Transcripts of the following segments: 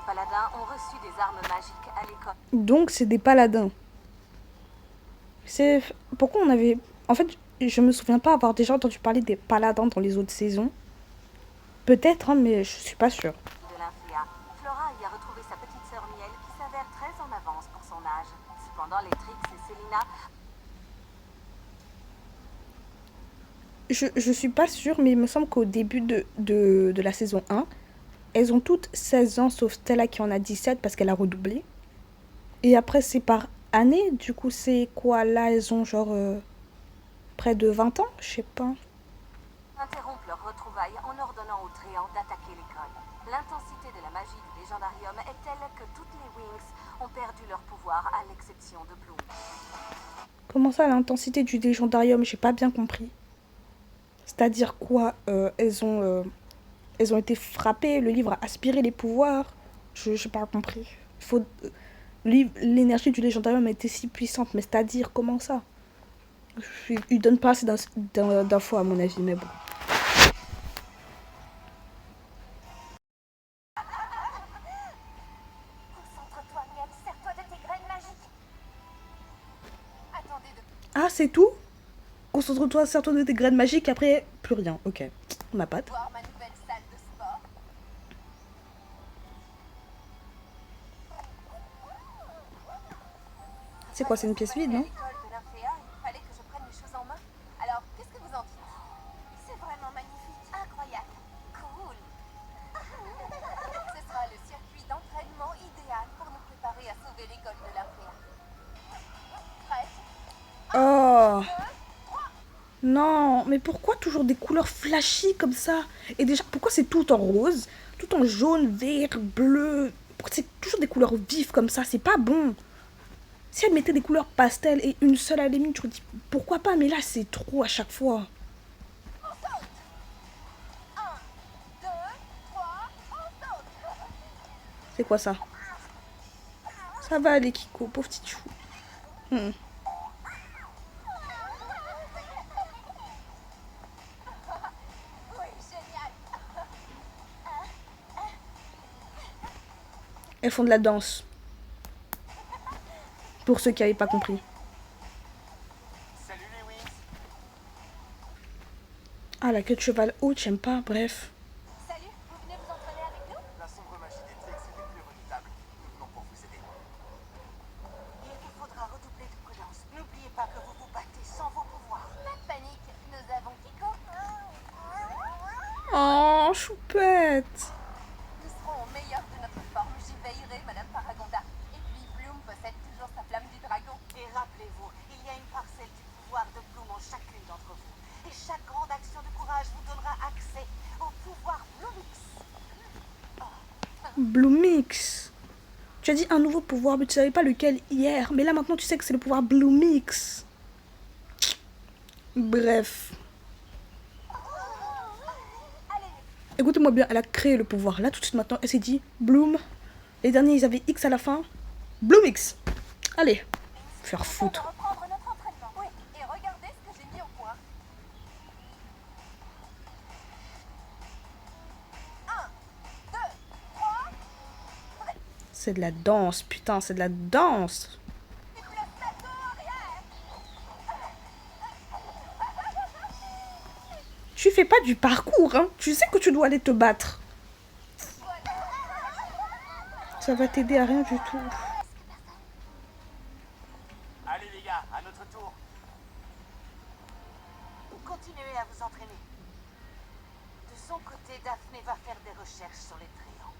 les paladins ont reçu des armes magiques à l'école. Donc c'est des paladins. C'est pourquoi on avait... En fait, je me souviens pas avoir déjà entendu parler des paladins dans les autres saisons. Peut-être, hein, mais je suis pas sûre. De l'Infea, Flora y a retrouvé sa petite sœur Miel qui s'avère très en avance pour son âge. Cependant, les Trix et Selina... Je suis pas sûre, mais il me semble qu'au début de la saison 1, elles ont toutes 16 ans, sauf Stella qui en a 17 parce qu'elle a redoublé. Et après, c'est par année. Du coup, c'est quoi? Là, elles ont genre près de 20 ans? Je sais pas. interrompent leur retrouvaille en ordonnant aux Tréants d'attaquer l'école. L'intensité de la magie du légendarium est telle que toutes les Wings ont perdu leur pouvoir à l'exception de Bloom. Comment ça, l'intensité du légendarium? J'ai pas bien compris. C'est-à-dire quoi? Elles ont été frappées, le livre a aspiré les pouvoirs. Je n'ai pas compris. Faut, l'énergie du légendarium a été si puissante, mais c'est-à-dire comment ça? Il donne pas assez d'infos à mon avis, mais bon. Concentre-toi, Miel, sers-toi de tes graines magiques. Attendez de... Ah, c'est tout? Concentre-toi, sers-toi de tes graines magiques, après, plus rien. Ok, ma patte. voir ma nouvelle salle de sport. C'est quoi, c'est une pièce vide, À non? l'école de l'Infea, il fallait que je prenne les choses en main. Alors, qu'est-ce que vous en dites? C'est vraiment magnifique. Incroyable. Cool. Ce sera le circuit d'entraînement idéal pour nous préparer à sauver l'école de l'Infea. Prête? Oh non, mais pourquoi toujours des couleurs flashy comme ça? Et déjà, pourquoi c'est tout en rose? Tout en jaune, vert, bleu? Pourquoi c'est toujours des couleurs vives comme ça? C'est pas bon. Si elle mettait des couleurs pastel et une seule à la limite, je me dis pourquoi pas, mais là c'est trop à chaque fois. On saute. 1, 2, 3, on saute. C'est quoi ça? Ça va aller, Kiko, pauvre petit chou. Hmm. Oui, génial. Elles font de la danse. Pour ceux qui n'avaient pas compris. Salut les Wings. Ah, la queue de cheval haute, j'aime pas, bref. Salut, vous venez vous entraîner avec nous? La sombre magie des Trix est plus redoutable. Nous venons pour vous aider. Il vous faudra redoubler de prudence. N'oubliez pas que vous vous battez sans vos pouvoirs. Pas de panique, nous avons Kiko. Oh, choupette. Nous serons au meilleur de notre forme. J'y veillerai, Madame Paragonda. Et puis Bloom possède toujours sa flamme du dragon. Et rappelez-vous, il y a une parcelle du pouvoir de Bloom en chacune d'entre vous. Et chaque grande action de courage vous donnera accès au pouvoir Bloomix. Bloomix. Tu as dit un nouveau pouvoir, mais tu savais pas lequel hier. Mais là maintenant tu sais que c'est le pouvoir Bloomix. Bref. Écoutez-moi bien, elle a créé le pouvoir. Là tout de suite maintenant, elle s'est dit Bloom. Les derniers ils avaient X à la fin. Bloomix. Allez, faire foutre. Reprendre notre entraînement. Oui, et regardez ce que j'ai mis au point. 1, 2, 3, C'est de la danse, putain, c'est de la danse. déplacement arrière. Tu fais pas du parcours, hein. Tu sais que tu dois aller te battre. Ça va t'aider à rien du tout. Allez les gars, à notre tour. Continuez à vous entraîner. De son côté, Daphné va faire des recherches sur les Tréants.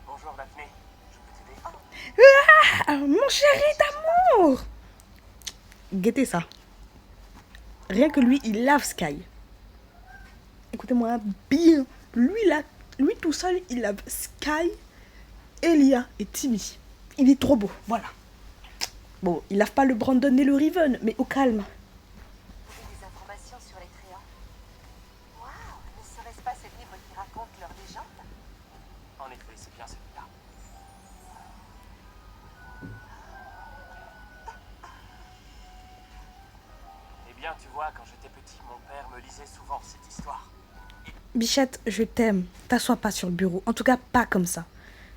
Bonjour Daphné, je peux t'aider? Ah, mon chéri d'amour. Guettez ça. Rien que lui, il lave Sky. Écoutez-moi bien. Lui, là, lui tout seul, il lave Sky, Elia et Timmy. Il est trop beau, voilà. Bon, il lave pas le Brandon ni le Riven, mais au calme. Vous avez des informations sur les Tréants? Waouh, ne serait-ce pas ces livres qui racontent leur légende? En effet, c'est bien celui-là. bien, tu vois, quand j'étais petit, mon père me lisait souvent cette histoire. Bichette, je t'aime. T'assois pas sur le bureau. En tout cas, pas comme ça.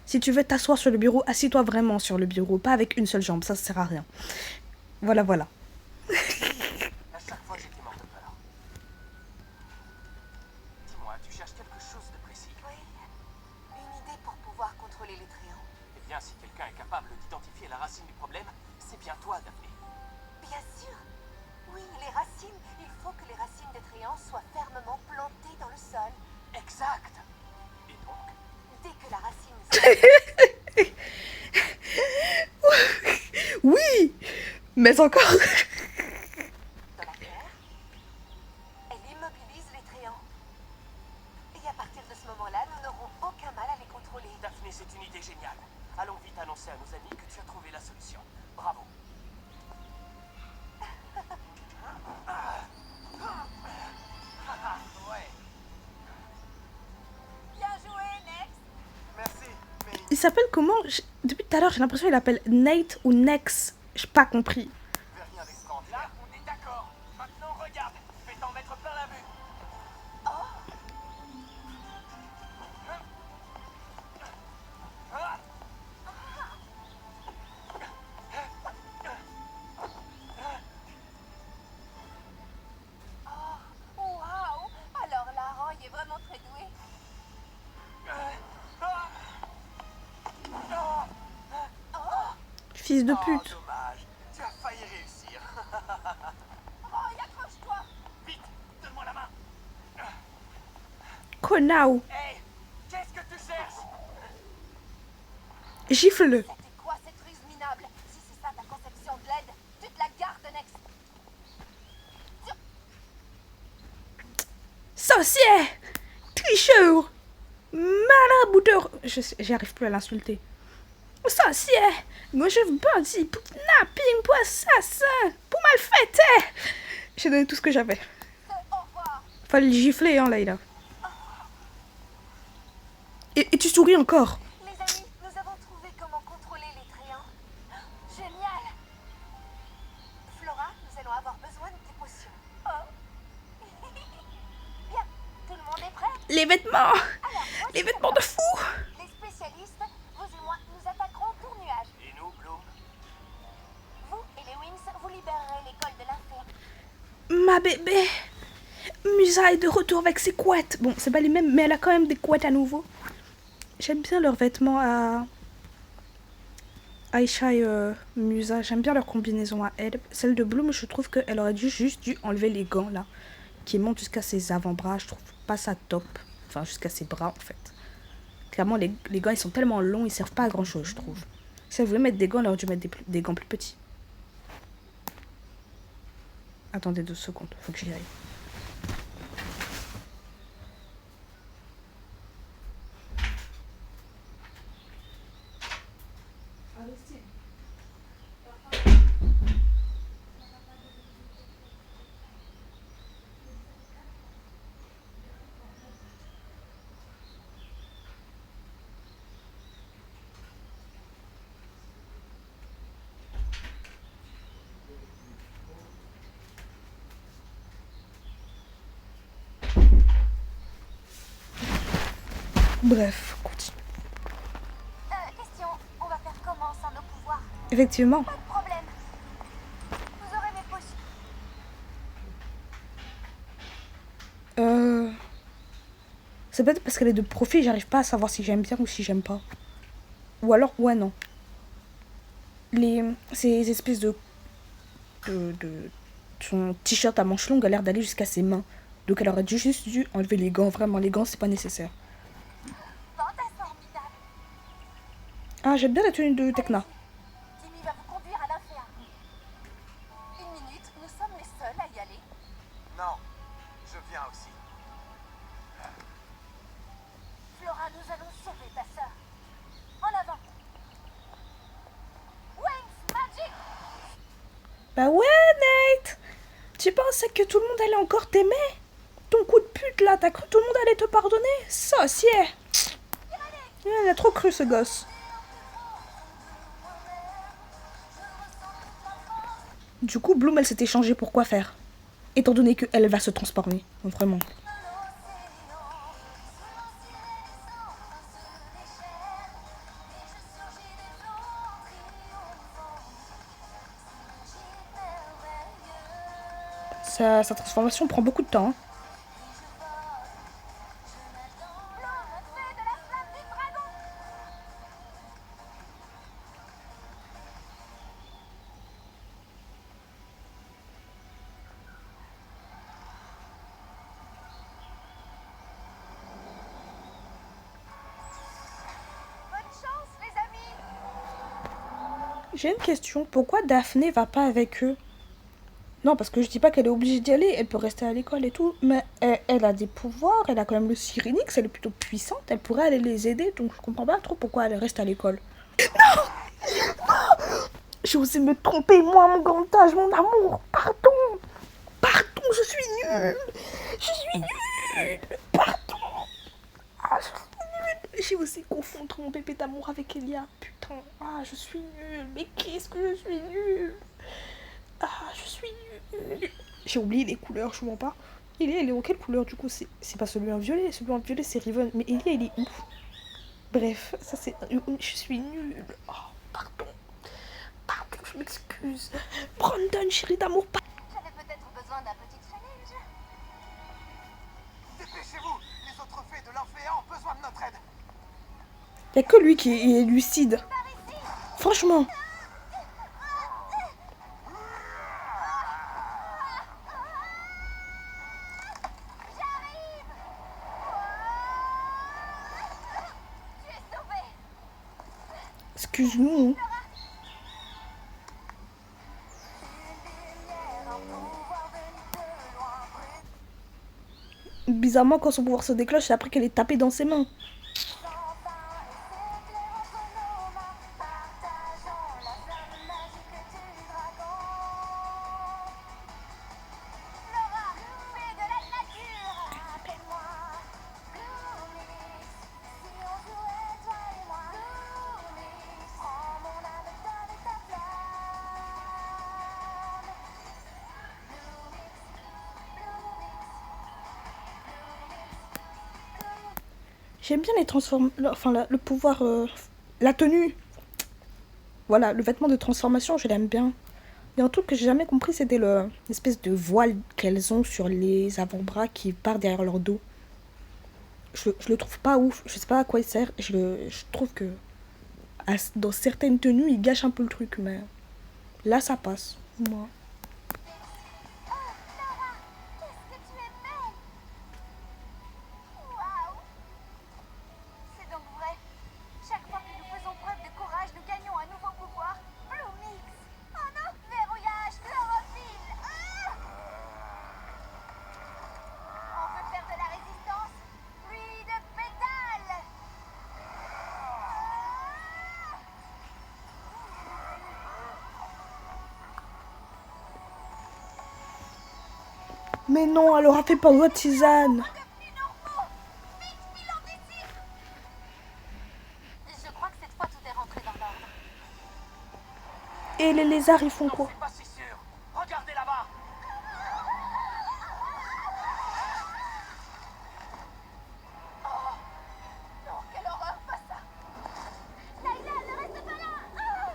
Si tu veux t'asseoir sur le bureau, assis-toi vraiment sur le bureau. Pas avec une seule jambe, ça sert à rien. Voilà, voilà. À chaque fois, j'étais mort de peur. Dis-moi, tu cherches quelque chose de précis? Oui, une idée pour pouvoir contrôler les tréants. Eh bien, si quelqu'un est capable d'identifier la racine du problème, c'est bien toi, Daphné. Bien sûr. Oui, les racines. Il faut que les racines des tréants soient fermement plantées dans le sol. Exact. Et donc? Dès que la racine Oui, mais encore. dans la terre, elle immobilise les tréants. Et à partir de ce moment-là, nous n'aurons aucun mal à les contrôler. Daphné, c'est une idée géniale. Allons vite annoncer à nos amis que tu as trouvé la solution. Bravo. Ouais. Bien joué, Nex. Merci, mais Il s'appelle comment? Depuis tout à l'heure, j'ai l'impression qu'il appelle Nate ou Nex. J'ai pas compris. il n'y a rien d'extraordinaire. Là, on est d'accord. Maintenant, regarde. Je vais t'en mettre plein la vue. Waouh. Alors là, Roy est vraiment très doué. Fils de Oh, pute. dommage. Tu as failli réussir. Roy, accroche-toi. Vite, donne-moi la main. Konao. Hey, qu'est-ce que tu cherches? Gifle-le. C'était quoi cette ruse minable? Si c'est ça ta conception de l'aide, tu te la gardes, Nex. Sorcier. Tricheur. Marabouteur. J'y arrive plus à l'insulter. Sorcier. Gauche bandit. Napping. Pour assassin. Pour malfaiteur. J'ai donné tout ce que j'avais. Au revoir. Fallait le gifler, hein, Layla. Et tu souris encore. Les amis, nous avons trouvé comment contrôler les tréants. Génial. Flora, nous allons avoir besoin de tes potions. Oh. Bien, tout le monde est prêt? Les vêtements. Alors, voici Les vêtements de fou. les spécialistes, vous et moi, nous attaquerons Tournuage. Et nous, Bloom? Vous et les Wings, vous libérerez l'école de l'enfer. Ma bébé. Musa est de retour avec ses couettes. Bon, c'est pas les mêmes, mais elle a quand même des couettes à nouveau. J'aime bien leurs vêtements à Aisha et Musa. J'aime bien leur combinaison à elle. Celle de Bloom, je trouve qu'elle aurait juste dû enlever les gants là, qui montent jusqu'à ses avant-bras. Je trouve pas ça top. Enfin, jusqu'à ses bras en fait. Clairement, les gants ils sont tellement longs, ils servent pas à grand chose, je trouve. Si elle voulait mettre des gants, elle aurait dû mettre des gants plus petits. Attendez 2 secondes, faut que j'y aille. Bref, continue. Question, on va faire comment sans nos pouvoirs? Effectivement. Pas de problème. Vous aurez mes potions. C'est peut-être parce qu'elle est de profil, j'arrive pas à savoir si j'aime bien ou si j'aime pas. Ou alors, ouais, non. Ces espèces de son t-shirt à manches longues a l'air d'aller jusqu'à ses mains. Donc elle aurait juste dû enlever les gants. Vraiment, les gants, c'est pas nécessaire. Bande formidable. Ah, j'aime bien la tenue de Tekna. Timmy va vous conduire à l'enfer. Une minute, nous sommes les seuls à y aller. Non, je viens aussi. Flora, nous allons sauver ta sœur. En avant. Wings Magic. Bah ouais, Nate. Tu pensais que tout le monde allait encore t'aimer? Ton coup de pute là, t'as cru que tout le monde allait te pardonner? Sorcier. Il a trop cru ce gosse. Du coup, Bloom, elle s'était changée pour quoi faire? Étant donné qu'elle va se transformer. Vraiment. Sa transformation prend beaucoup de temps. Hein. Fais de la flamme du dragon. Bonne chance, les amis. J'ai une question. Pourquoi Daphné va pas avec eux? Non, parce que je dis pas qu'elle est obligée d'y aller. Elle peut rester à l'école et tout. Mais elle a des pouvoirs. Elle a quand même le Syrinx. Elle est plutôt puissante. Elle pourrait aller les aider. Donc je comprends pas trop pourquoi elle reste à l'école. Non! J'ai osé me tromper, moi, mon grand âge, mon amour. Pardon. Pardon, je suis nulle. Je suis nulle. Pardon. Ah, je suis nulle. J'ai osé confondre mon bébé d'amour avec Elia. Putain. Ah, je suis nulle. Mais qu'est-ce que je suis nulle. Ah, je suis nulle. J'ai oublié les couleurs, je mens pas. Elia, il est en quelle couleur du coup? C'est pas celui en violet. Celui en violet, c'est Riven. Mais Elia, il est où? Bref, ça c'est... Je suis nulle. Oh, pardon. Pardon, je m'excuse. Brandon, chérie d'amour, pas... J'avais peut-être besoin d'un petit challenge. Dépêchez-vous. Les autres fées de l'Orphéan ont besoin de notre aide. Y'a que lui qui est lucide. Franchement. J'arrive. Tu es sauvé. Excuse-nous. Bizarrement, quand son pouvoir se déclenche, c'est après qu'elle est tapée dans ses mains. Laura, fée de la nature. Appelle-moi Bloomix. Si on jouait toi et moi. Bloomix. Prends mon âme, donne ta flamme. Bloomix. J'aime bien les transformations. Enfin, le pouvoir. La tenue. Voilà, le vêtement de transformation, je l'aime bien. Il y a un truc que j'ai jamais compris, c'était l'espèce de voile qu'elles ont sur les avant-bras qui part derrière leur dos. Je le trouve pas ouf. Je sais pas à quoi il sert. Je trouve que dans certaines tenues, il gâche un peu le truc. Mais là, ça passe. Moi. Oh, Laura, qu'est-ce que tu es belle. Waouh. C'est donc vrai. Chaque fois que nous faisons preuve de courage, nous gagnons un nouveau pouvoir. Bloomix. Oh non, verrouillage, chlorophylle. Ah. On veut faire de la résistance. Pluie de pétales. Mais non, elle aura fait pas votre tisane. Devenus normaux. Vite, filons d'ici. Je crois que cette fois tout est rentré dans l'ordre. Et les lézards, ils font quoi? C'est pas si sûr. Regardez là-bas. Non, quelle horreur, pas ça. Layla, ne reste pas là. Ah.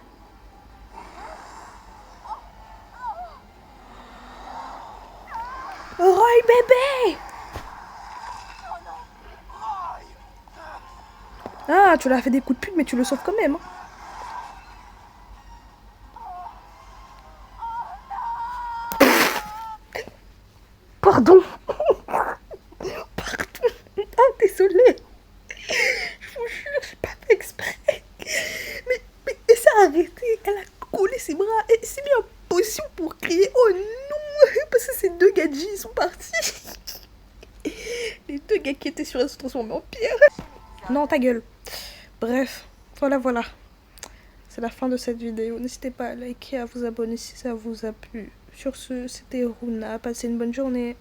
Roy bébé! Oh non. Ah, tu l'as fait des coups de pute, mais tu le sauves quand même. Hein. Pardon. Pardon. Ah, désolée. Je vous jure, j'ai pas fait exprès. Mais elle s'est arrêtée. Elle a collé ses bras. Elle s'est mise en position pour crier. Oh non. Parce que ces deux gadgets, ils sont partis. Les deux gars qui étaient sur elle se transformés en pierre. Non, ta gueule. Bref, voilà. C'est la fin de cette vidéo. N'hésitez pas à liker, à vous abonner si ça vous a plu. Sur ce, c'était Runa. Passez une bonne journée.